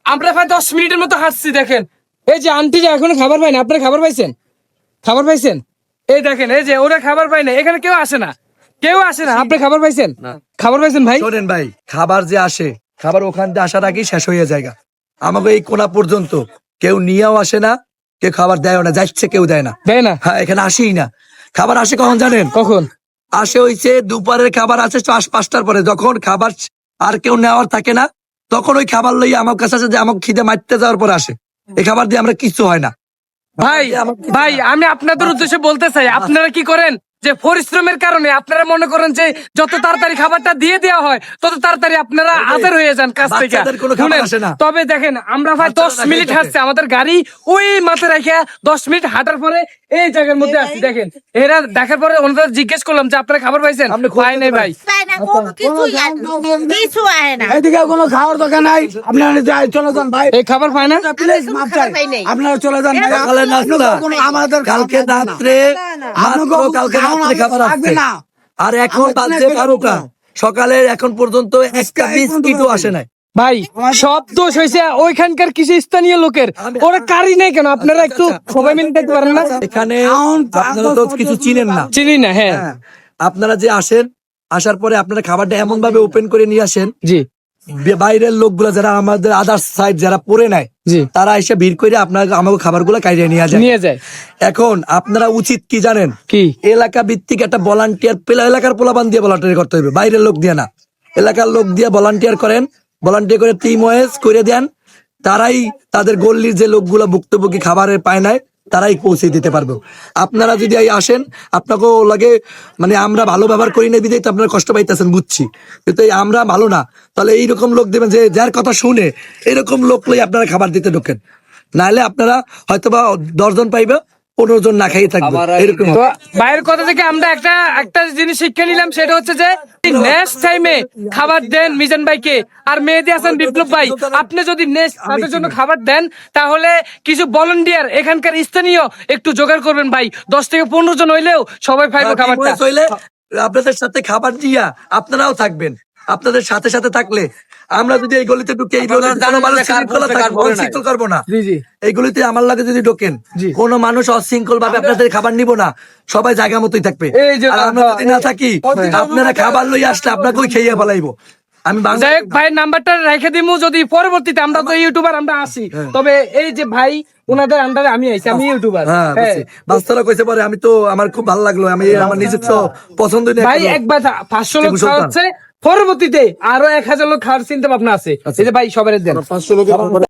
আমরা প্রায় 10 মিনিটের মতো হাঁটছি। দেখেন এই যে আন্টি যে এখনো খাবার পায় না। আপনারা খাবার পাইছেন? খাবার পাইছেন? এই দেখেন এই যে ওরা খাবার পায় না, এখানে কেউ আসে না, কেউ আসে না। আপনি খাবার পাইছেন? খাবার পাইছেন ভাই? শোনেন ভাই, খাবার যে আসে, খাবার ওখান দিয়ে আসার আগেই শেষ হয়ে যায়। আমাকে এই কোনা পর্যন্ত কেউ নিয়েও আসে না, কেউ খাবার দেয়ও না, যাচ্ছে কেউ দেয় না। দেয় না? হ্যাঁ, এখানে আসেই না। খাবার আসে কখন জানেন? কখন আসে হইছে দুপুরের খাবার আছে 5টার পরে, যখন খাবার আর কেউ নেওয়ার থাকে না, তখন ওই খাবার লইয়া আমার কাছে আসে, যে আমাকে খিদে মারতে যাওয়ার পরে আসে। এই খাবার দিয়ে আমরা কিছু হয় না ভাই। ভাই আমি আপনাদের উদ্দেশ্যে বলতে চাই, আপনারা কি করেন যে পরিশ্রমের কারণে আপনারা মনে করেন যে যত তাড়াতাড়ি খাবারটা দিয়ে দেওয়া হয় তত তাড়াতাড়ি আপনারা আদার হয়ে যান কাজ থেকে। বাচ্চাদের কোনো খাবার আসে না। তবে দেখেন আমরা ভাই 10 বাচ্চারা মিনিট খাইতে হাঁটছি, আমাদের গাড়ি ওই মাথায় রেখে 10 মিনিট হাঁটার পরে এই জায়গার মধ্যে আসছি। দেখেন এরা দেখার পরে ওনাদের জিজ্ঞেস করলাম যে আপনারা খাবার পাইছেন? পাই নাই ভাই। এদিকে কোনো খাওয়ার দোকান নাই, আপনারা চলে যান ভাই। এই খাবার পায় না? প্লিজ মাফ চাই, আপনারা চলে যান ভাই। সকালের নাস্তা, আমাদের কালকে রাত্রে, মাত্র কালকে রাত্রে খাবার আসছে। আর এখন বাজছে 12টা, সকালে এখন পর্যন্ত একটা বিস্কিটও আসে নাই। ভাই সব দোষ হয়েছে ওইখানকার কিছু স্থানীয় লোকের। ওরা কারি নাই কেন? আপনারা একটু সবাই মিলে দেখতে পারেন না? এখানে আপনারা তো কিছু চিনেন না। চিনি না। হ্যাঁ হ্যাঁ, আপনারা যে আসেন, আসার পরে আপনারা খাবারটা এমন ভাবে ওপেন করে নিয়ে আসেন, জি বাইরের লোকগুলা যারা আমাদের আদার সাইড যারা পড়ে নেয়, জি তারা এসে ভিড় করে আপনার আমাকে খাবারগুলো কাইরে নিয়ে যায়। নিয়ে যায়। এখন আপনারা উচিত কি জানেন? কি? এলাকা ভিত্তিক একটা ভলান্টিয়ার, এলাকার পোলাপান দিয়ে ভলান্টিয়ার করতে হবে, বাইরের লোক দিয়ে না। এলাকার লোক দিয়ে ভলান্টিয়ার করেন, ভলান্টিয়ার করে টিম ওয়াইজ করে দেন। তারাই তাদের গল্লির যে লোকগুলো ভুক্তভোগী খাবারের পায় নাই, তারাই পৌঁছে দিতে পারবে। আপনারা যদি এই আসেন, আপনাকেও লাগে, মানে আমরা ভালো ব্যবহার করি না বিধায় তো আপনারা কষ্ট পাইতেছেন, বুঝছি, কিন্তু এই আমরা ভালো না, তাহলে এইরকম লোক দেবেন যে যার কথা শুনে এরকম লোক লই আপনারা খাবার দিতে ঢোকেন। নাহলে আপনারা হয়তোবা 10 জন পাইবে, 15 জন না খাইয়ে থাকবে, এরকম তো বাইরের কথা থেকে আমরা একটা জিনিস শিক্ষা নিলাম, সেটা হচ্ছে যে নেক্সট টাইমে খাবার দেন মিজান ভাইকে আর মেহেদী হাসান বিপ্লব ভাই। আপনি যদি নেক্সট তাদের জন্য খাবার দেন তাহলে কিছু ভলান্টিয়ার এখানকার স্থানীয় একটু জোগাড় করবেন ভাই। 10 থেকে 15 জন হইলেও সবাই পাইবে খাবারটা। হইলে আপনাদের সাথে খাবার দিয়া আপনারাও থাকবেন। আপনাদের সাথে সাথে থাকলে আমরা যদি এই গলিতে ঢুকে এই গলিতে কোনো মানুষ অশৃঙ্খল করবো না। জি জি এই গলিতে আমার লাগে যদি ঢোকেন, জি। কোনো মানুষ অশৃঙ্খল ভাবে আপনাদের খাবার নিব না, সবাই জায়গা মতোই থাকবে। এই যে আর আমরা যদি না থাকি, আপনারা খাবার লই আসলে আপনাকেও খেয়ে ফেলাইবো। আমি যাই হোক ভাইয়ের নাম্বারটা রেখে দিমু, যদি পরবর্তীতে আমরা তো ইউটিউবার আমরা আসি, তবে এই যে ভাই ওনাদের আন্ডারে আমি আইছি, আমি ইউটিউবার। হ্যাঁ, বাস্তবতা কইছে পরে আমি তো, আমার খুব ভালো লাগলো, আমি আমার নিজস্ব পছন্দ ভাই একবার 500 লোক খাওয়াচ্ছে, পরবর্তীতে আরো 1000 লোক খাওয়ার চিন্তা ভাবনা আছে। এই যে ভাই সবাই দেন 500 লোকের